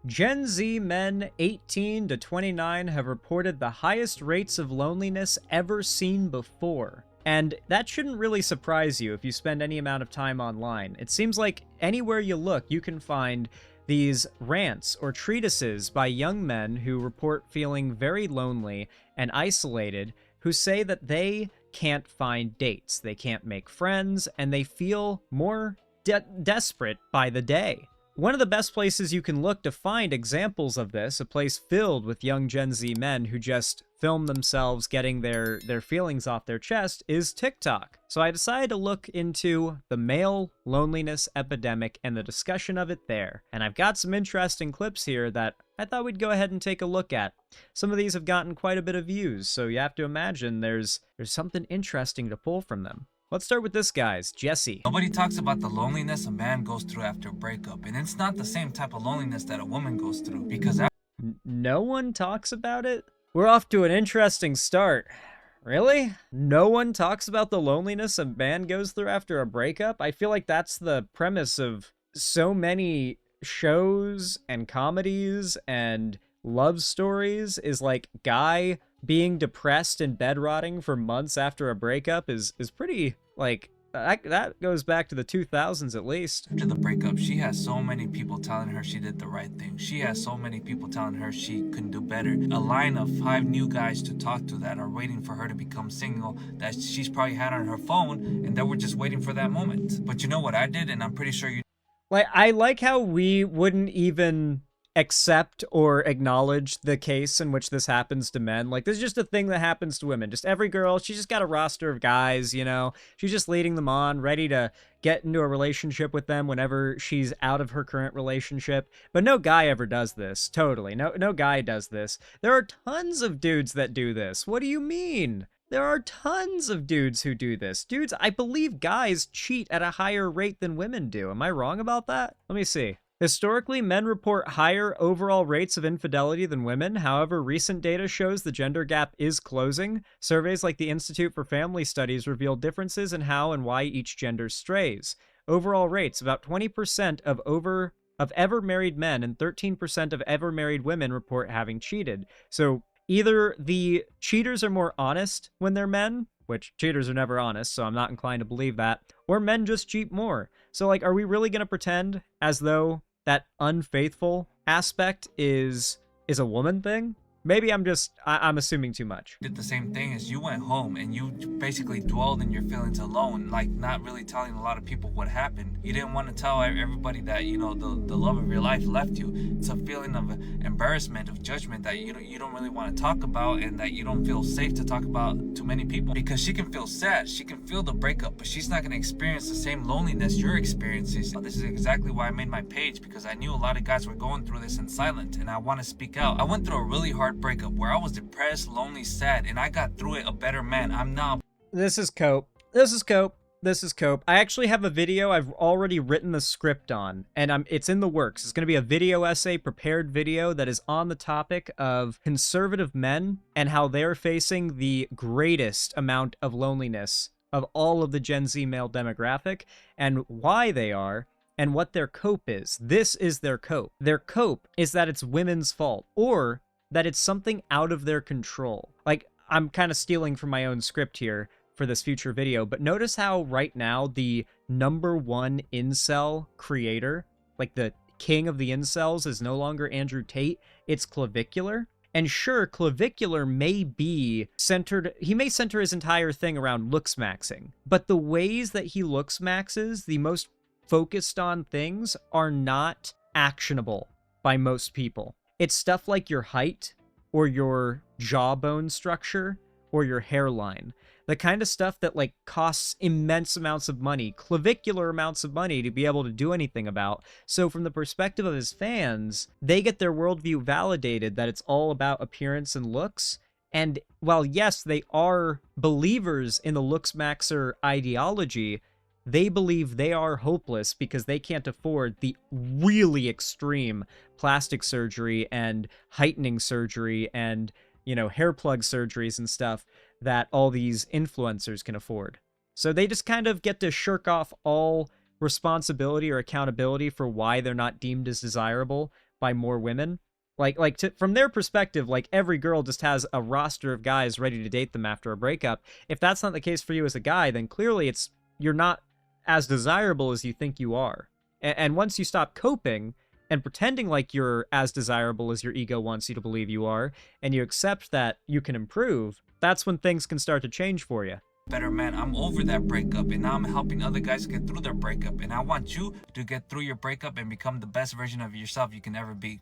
Gen Z men 18 to 29 have reported the highest rates of loneliness ever seen before. And that shouldn't really surprise you if you spend any amount of time online. It seems like anywhere you look, you can find these rants or treatises by young men who report feeling very lonely and isolated, who say that they can't find dates, they can't make friends, and they feel more desperate by the day. One of the best places you can look to find examples of this, a place filled with young Gen Z men who just film themselves getting their feelings off their chest, is TikTok. So I decided to look into the male loneliness epidemic and the discussion of it there. And I've got some interesting clips here that I thought we'd go ahead and take a look at. Some of these have gotten quite a bit of views, so you have to imagine there's something interesting to pull from them. Let's start with this guy's, Jesse. Nobody talks about the loneliness a man goes through after a breakup, and it's not the same type of loneliness that a woman goes through, because no one talks about it? We're off to an interesting start. Really? No one talks about the loneliness a man goes through after a breakup? I feel like that's the premise of so many shows and comedies and love stories, is like guy being depressed and bed rotting for months after a breakup is pretty, like, that goes back to the 2000s at least. after the breakup, she has so many people telling her she did the right thing. She has so many people telling her she can do better. A line of 5 new guys to talk to that are waiting for her to become single, that she's probably had on her phone, and that we're just waiting for that moment. But you know what I did, and I'm pretty sure you... Like, I like how we wouldn't even accept or acknowledge the case in which this happens to men. Like, this is just a thing that happens to women. Just every girl, she's just got a roster of guys, you know? She's just leading them on, ready to get into a relationship with them whenever she's out of her current relationship. But no guy ever does this. Totally. No guy does this. There are tons of dudes that do this. What do you mean? There are tons of dudes who do this. Dudes, I believe guys cheat at a higher rate than women do. Am I wrong about that? Let me see. Historically, men report higher overall rates of infidelity than women. However, recent data shows the gender gap is closing. Surveys like the Institute for Family Studies reveal differences in how and why each gender strays. Overall rates, about 20% of ever married men and 13% of ever married women report having cheated. So either the cheaters are more honest when they're men, which cheaters are never honest, so I'm not inclined to believe that, or men just cheat more. So, like, are we really going to pretend as though that unfaithful aspect is a woman thing? Maybe I'm assuming too much. did the same thing. As you went home and you basically dwelled in your feelings alone, like not really telling a lot of people what happened. You didn't want to tell everybody that, you know, the love of your life left you. It's a feeling of embarrassment, of judgment that you don't really want to talk about, and that you don't feel safe to talk about to many people, because she can feel sad, she can feel the breakup, but she's not going to experience the same loneliness you're experiencing. This is exactly why I made my page, because I knew a lot of guys were going through this in silent, and I want to speak out. I went through a really hard breakup where I was depressed, lonely, sad, and I got through it a better man. I'm not... This is cope. This is cope. This is cope. I actually have a video I've already written the script on, and it's in the works. It's going to be a video essay, prepared video, that is on the topic of conservative men and how they're facing the greatest amount of loneliness of all of the Gen Z male demographic, and why they are, and what their cope is. This is their cope. Their cope is that it's women's fault, or that it's something out of their control. Like, I'm kind of stealing from my own script here for this future video, but notice how right now the #1 incel creator, like the king of the incels, is no longer Andrew Tate, it's Clavicular. And sure, Clavicular may be centered, he may center his entire thing around looks maxing, but the ways that he looks maxes, the most focused on things, are not actionable by most people. It's stuff like your height, or your jawbone structure, or your hairline. The kind of stuff that, like, costs immense amounts of money, clavicular amounts of money, to be able to do anything about. So from the perspective of his fans, they get their worldview validated that it's all about appearance and looks. And while, yes, they are believers in the looks maxer ideology, they believe they are hopeless because they can't afford the really extreme plastic surgery and heightening surgery and, you know, hair plug surgeries and stuff that all these influencers can afford. So they just kind of get to shirk off all responsibility or accountability for why they're not deemed as desirable by more women. From their perspective, like every girl just has a roster of guys ready to date them after a breakup. If that's not the case for you as a guy, then clearly you're not as desirable as you think you are. And once you stop coping and pretending like you're as desirable as your ego wants you to believe you are, and you accept that you can improve, that's when things can start to change for you. Better man. I'm over that breakup, and now I'm helping other guys get through their breakup, and I want you to get through your breakup and become the best version of yourself you can ever be.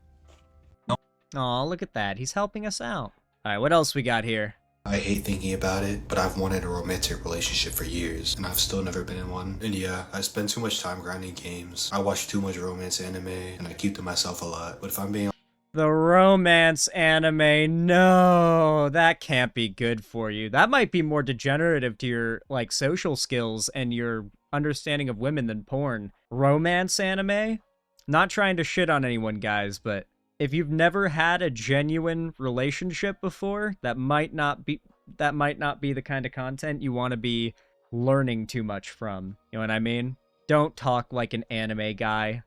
Aw, look at that. He's helping us out. All right, what else we got here? I hate thinking about it, but I've wanted a romantic relationship for years, and I've still never been in one. And yeah, I spend too much time grinding games, I watch too much romance anime, and I keep to myself a lot. But if I'm being The romance anime, no, that can't be good for you. That might be more degenerative to your, like, social skills and your understanding of women than porn. Romance anime? Not trying to shit on anyone, guys, but if you've never had a genuine relationship before, that might not be the kind of content you want to be learning too much from. You know what I mean? Don't talk like an anime guy.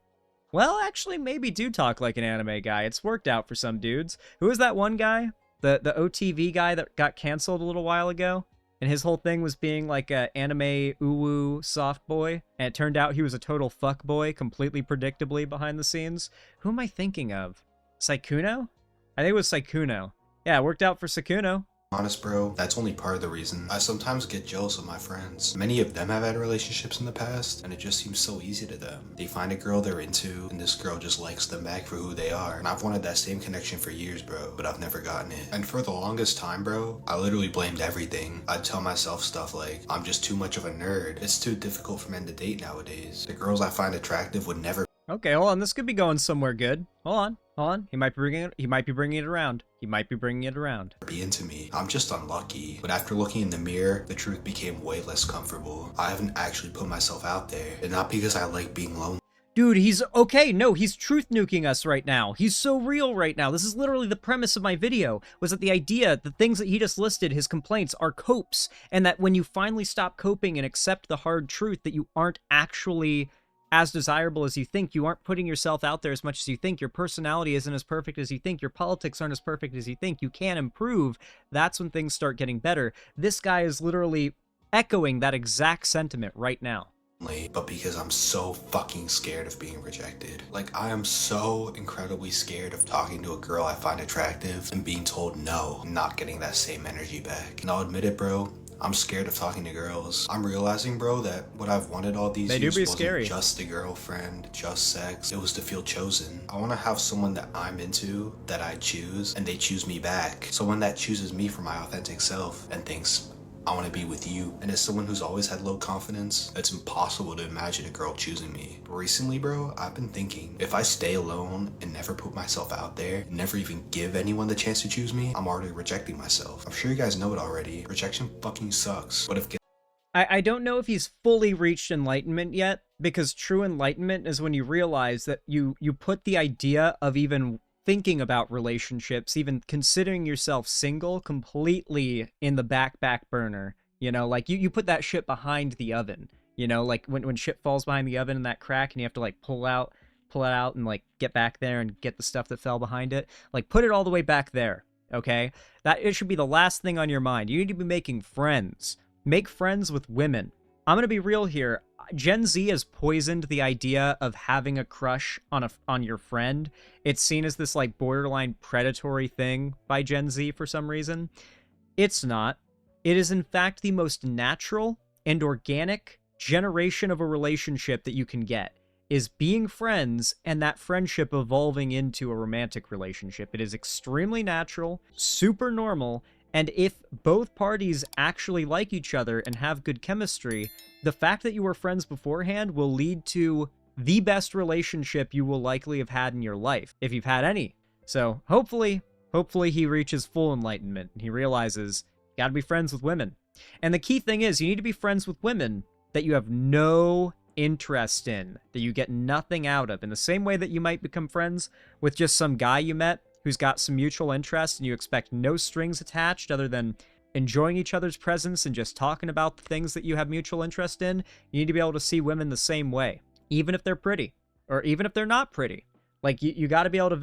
Well, actually, maybe do talk like an anime guy. It's worked out for some dudes. Who was that one guy? The OTV guy that got canceled a little while ago? And his whole thing was being like a anime uwu soft boy. And it turned out he was a total fuck boy, completely predictably behind the scenes. Who am I thinking of? Saikuno? I think it was Saikuno. Yeah, it worked out for Saikuno. honest, bro, that's only part of the reason. I sometimes get jealous of my friends. Many of them have had relationships in the past, and it just seems so easy to them. They find a girl they're into, and this girl just likes them back for who they are. And I've wanted that same connection for years, bro, but I've never gotten it. And for the longest time, bro, I literally blamed everything. I'd tell myself stuff like, I'm just too much of a nerd. It's too difficult for men to date nowadays. The girls I find attractive would never. Okay, hold on. This could be going somewhere good. Hold on. He might be bringing it around. Be into me. I'm just unlucky. But after looking in the mirror, the truth became way less comfortable. I haven't actually put myself out there, and not because I like being lonely. Dude, he's okay. No, he's truth nuking us right now. He's so real right now. This is literally the premise of my video, was that the idea, the things that he just listed, his complaints, are copes, and that when you finally stop coping and accept the hard truth that you aren't actually as desirable as you think, you aren't putting yourself out there as much as you think, your personality isn't as perfect as you think, your politics aren't as perfect as you think, you can improve, that's when things start getting better. This guy is literally echoing that exact sentiment right now. But because I'm so fucking scared of being rejected. Like, I am so incredibly scared of talking to a girl I find attractive and being told no, and not getting that same energy back. And I'll admit it, bro, I'm scared of talking to girls. I'm realizing, bro, that what I've wanted all these years wasn't just a girlfriend, just sex. It was to feel chosen. I want to have someone that I'm into, that I choose, and they choose me back. Someone that chooses me for my authentic self and thinks, I want to be with you. And as someone who's always had low confidence, it's impossible to imagine a girl choosing me. But recently, bro, I've been thinking, if I stay alone and never put myself out there, never even give anyone the chance to choose me, I'm already rejecting myself. I'm sure you guys know it already. Rejection fucking sucks. But if I don't know if he's fully reached enlightenment yet, because true enlightenment is when you realize that you put the idea of even thinking about relationships, even considering yourself single, completely in the back burner. You know, like you put that shit behind the oven. You know, like when shit falls behind the oven in that crack and you have to like pull it out and like get back there and get the stuff that fell behind it. Like put it all the way back there, okay? That it should be the last thing on your mind. You need to be making friends. Make friends with women. I'm gonna be real here. Gen Z has poisoned the idea of having a crush on your friend. It's seen as this like borderline predatory thing by Gen Z for some reason. It's not. It is in fact the most natural and organic generation of a relationship that you can get, is being friends and that friendship evolving into a romantic relationship. It is extremely natural, super normal, and if both parties actually like each other and have good chemistry, the fact that you were friends beforehand will lead to the best relationship you will likely have had in your life, if you've had any. So hopefully he reaches full enlightenment and he realizes you gotta be friends with women. And the key thing is, you need to be friends with women that you have no interest in, that you get nothing out of, in the same way that you might become friends with just some guy you met who's got some mutual interest and you expect no strings attached other than enjoying each other's presence and just talking about the things that you have mutual interest in. You need to be able to see women the same way, even if they're pretty, or even if they're not pretty. Like, you got to be able to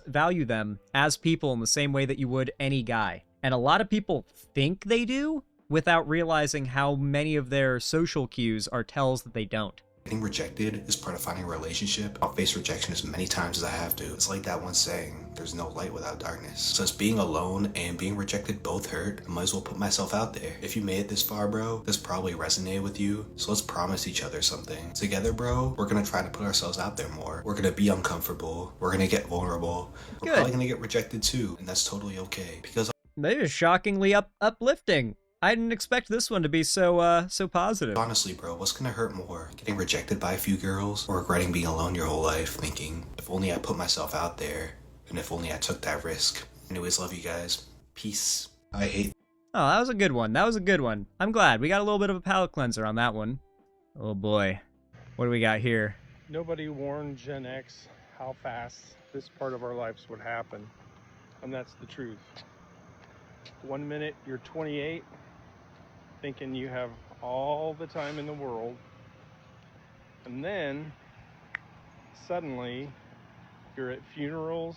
value them as people in the same way that you would any guy. And a lot of people think they do without realizing how many of their social cues are tells that they don't. Getting rejected is part of finding a relationship. I'll face rejection as many times as I have to. It's like that one saying, there's no light without darkness. So it's being alone and being rejected both hurt. I might as well put myself out there. If you made it this far, bro, this probably resonated with you. So let's promise each other something. Together, bro, we're gonna try to put ourselves out there more. We're gonna be uncomfortable. We're gonna get vulnerable. We're probably gonna get rejected too. And that's totally okay. Because they're just shockingly uplifting. I didn't expect this one to be so positive. honestly, bro, what's gonna hurt more? Getting rejected by a few girls or regretting being alone your whole life thinking, if only I put myself out there and if only I took that risk. Anyways, love you guys. Peace. I hate. Oh, that was a good one. That was a good one. I'm glad. We got a little bit of a palate cleanser on that one. Oh boy. What do we got here? Nobody warned Gen X how fast this part of our lives would happen. And that's the truth. 1 minute you're 28, thinking you have all the time in the world, and then suddenly you're at funerals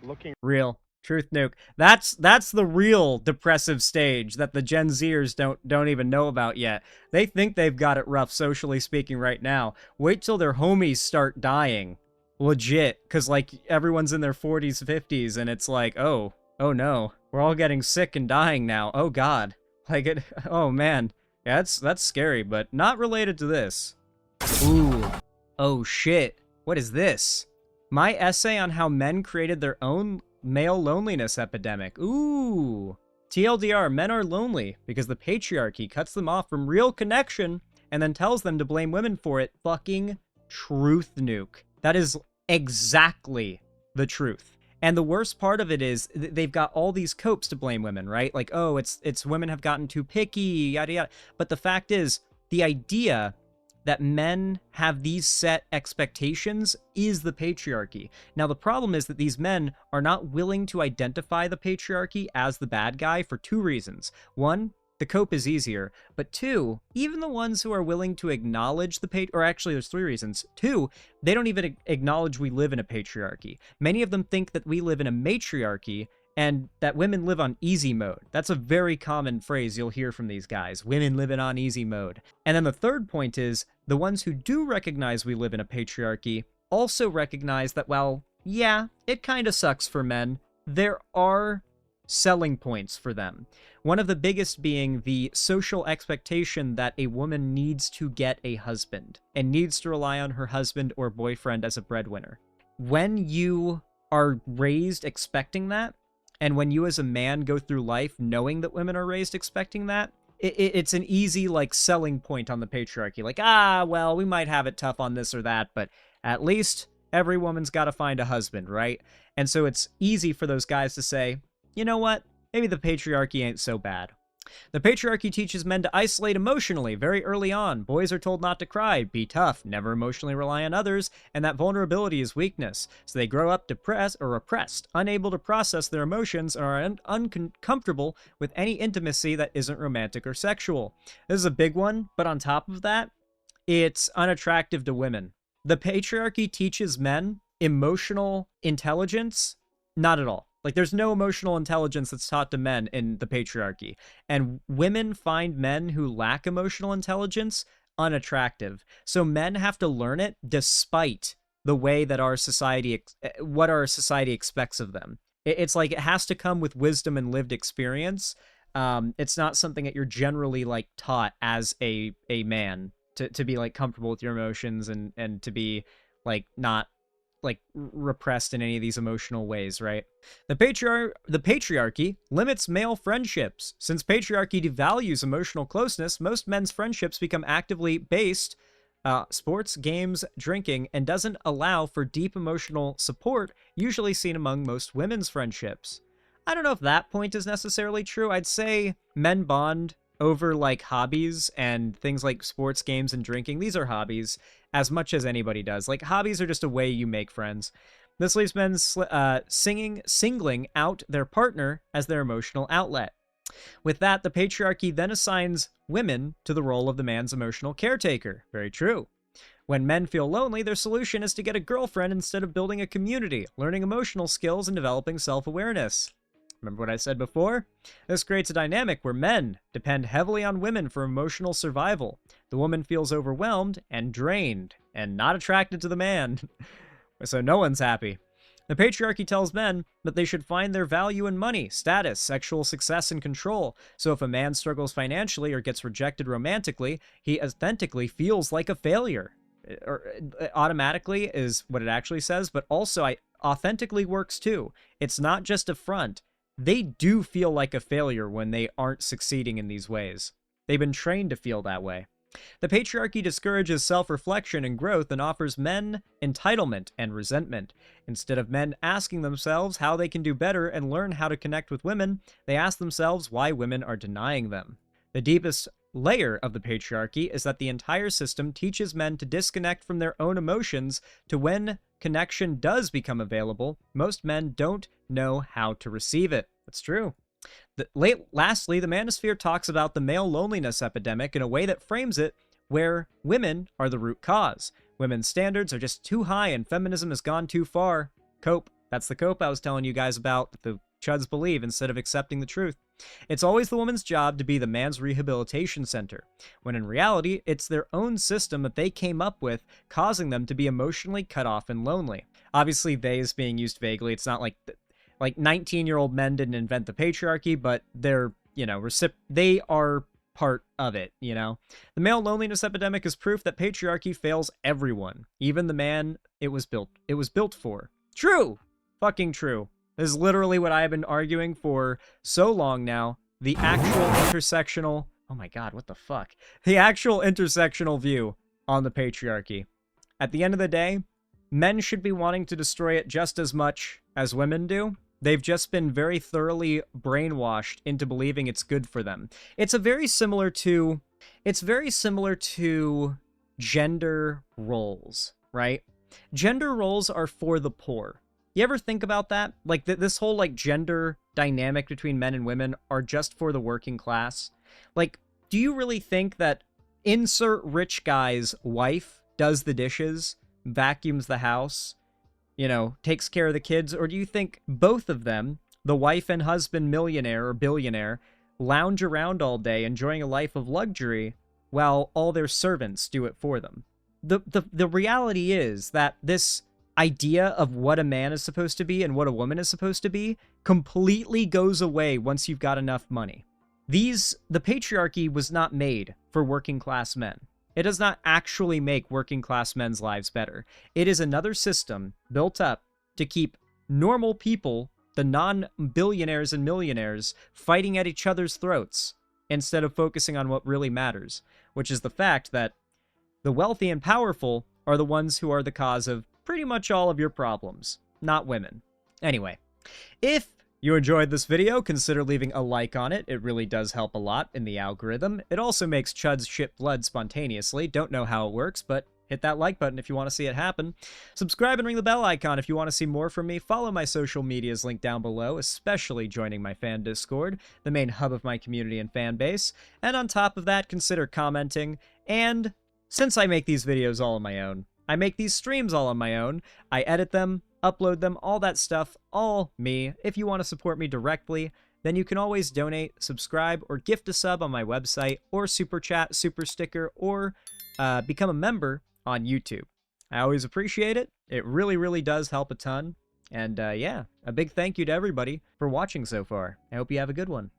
looking Real truth nuke. That's the real depressive stage that the Gen Zers don't even know about yet. They think they've got it rough socially speaking right now. Wait till their homies start dying. Legit, because like everyone's in their 40s, 50s, and it's like, oh no, we're all getting sick and dying now. Oh god. Like it, oh man. Yeah, that's scary, but not related to this. Ooh. Oh shit. What is this? My essay on how men created their own male loneliness epidemic. Ooh. TLDR, men are lonely because the patriarchy cuts them off from real connection and then tells them to blame women for it. Fucking truth nuke. That is exactly the truth. And the worst part of it is they've got all these copes to blame women, right? Like, oh, it's women have gotten too picky, yada yada. But the fact is, the idea that men have these set expectations is the patriarchy. Now, the problem is that these men are not willing to identify the patriarchy as the bad guy for two reasons. One, the cope is easier, but two, even the ones who are willing to acknowledge the or actually there's three reasons. Two, they don't even acknowledge we live in a patriarchy. Many of them think that we live in a matriarchy and that women live on easy mode. That's a very common phrase you'll hear from these guys. Women living on easy mode. And then the third point is the ones who do recognize we live in a patriarchy also recognize that, well, yeah, it kind of sucks for men. There are selling points for them. One of the biggest being the social expectation that a woman needs to get a husband and needs to rely on her husband or boyfriend as a breadwinner. When you are raised expecting that, and when you as a man go through life knowing that women are raised expecting that, it's an easy like selling point on the patriarchy. Like, well, we might have it tough on this or that, but at least every woman's got to find a husband, right? And so it's easy for those guys to say, you know what? Maybe the patriarchy ain't so bad. The patriarchy teaches men to isolate emotionally very early on. Boys are told not to cry, be tough, never emotionally rely on others, and that vulnerability is weakness. So they grow up depressed or oppressed, unable to process their emotions, and are uncomfortable with any intimacy that isn't romantic or sexual. This is a big one, but on top of that, it's unattractive to women. The patriarchy teaches men emotional intelligence? Not at all. Like, there's no emotional intelligence that's taught to men in the patriarchy. And women find men who lack emotional intelligence unattractive. So men have to learn it despite the way that our society, what our society expects of them. It's like it has to come with wisdom and lived experience. It's not something that you're generally, like, taught as a man to be, like, comfortable with your emotions and to be, like, not like repressed in any of these emotional ways, right? The patriarchy limits male friendships. Since patriarchy devalues emotional closeness, most men's friendships become actively based sports, games, drinking, and doesn't allow for deep emotional support usually seen among most women's friendships. I don't know if that point is necessarily true. I'd say men bond over like hobbies and things like sports, games, and drinking. These are hobbies as much as anybody does. Like, hobbies are just a way you make friends. This leaves men singling out their partner as their emotional outlet. With that, the patriarchy then assigns women to the role of the man's emotional caretaker. Very true. When men feel lonely, their solution is to get a girlfriend instead of building a community, learning emotional skills, and developing self-awareness. Remember what I said before? This creates a dynamic where men depend heavily on women for emotional survival. The woman feels overwhelmed and drained, and not attracted to the man. So no one's happy. The patriarchy tells men that they should find their value in money, status, sexual success, and control. So if a man struggles financially or gets rejected romantically, he authentically feels like a failure. Or automatically is what it actually says, but also authentically works too. It's not just a front. They do feel like a failure when they aren't succeeding in these ways. They've been trained to feel that way. The patriarchy discourages self-reflection and growth and offers men entitlement and resentment. Instead of men asking themselves how they can do better and learn how to connect with women, they ask themselves why women are denying them. The deepest layer of the patriarchy is that the entire system teaches men to disconnect from their own emotions to when connection does become available, most men don't know how to receive it. That's true. Lastly, the manosphere talks about the male loneliness epidemic in a way that frames it where women are the root cause. Women's standards are just too high and feminism has gone too far. Cope. That's the cope I was telling you guys about that the chuds believe instead of accepting the truth. It's always the woman's job to be the man's rehabilitation center, when in reality, it's their own system that they came up with, causing them to be emotionally cut off and lonely. Obviously, they is being used vaguely. It's not like 19-year-old men didn't invent the patriarchy, but they're, they are part of it, The male loneliness epidemic is proof that patriarchy fails everyone, even the man it was built for. True! Fucking true. This is literally what I have been arguing for so long now. The actual intersectional... Oh my god, what the fuck? The actual intersectional view on the patriarchy. At the end of the day, men should be wanting to destroy it just as much as women do. They've just been very thoroughly brainwashed into believing it's good for them. It's very similar to gender roles, right? Gender roles are for the poor. You ever think about that? Like, this whole, gender dynamic between men and women are just for the working class? Like, do you really think that insert rich guy's wife does the dishes, vacuums the house, takes care of the kids? Or do you think both of them, the wife and husband millionaire or billionaire, lounge around all day enjoying a life of luxury while all their servants do it for them? The reality is that this idea of what a man is supposed to be and what a woman is supposed to be completely goes away once you've got enough money. The patriarchy was not made for working class men. It does not actually make working class men's lives better. It is another system built up to keep normal people, the non-billionaires and millionaires, fighting at each other's throats instead of focusing on what really matters, which is the fact that the wealthy and powerful are the ones who are the cause of pretty much all of your problems, not women. Anyway, if you enjoyed this video, consider leaving a like on it. It really does help a lot in the algorithm. It also makes chuds shit blood spontaneously. Don't know how it works, but hit that like button if you want to see it happen. Subscribe and ring the bell icon if you want to see more from me. Follow my social medias linked down below, especially joining my fan Discord, the main hub of my community and fan base. And on top of that, consider commenting. And since I make these videos all on my own, I make these streams all on my own, I edit them, upload them, all that stuff, all me. If you want to support me directly, then you can always donate, subscribe, or gift a sub on my website, or super chat, super sticker, or become a member on YouTube. I always appreciate it. It really, really does help a ton. And yeah, a big thank you to everybody for watching so far. I hope you have a good one.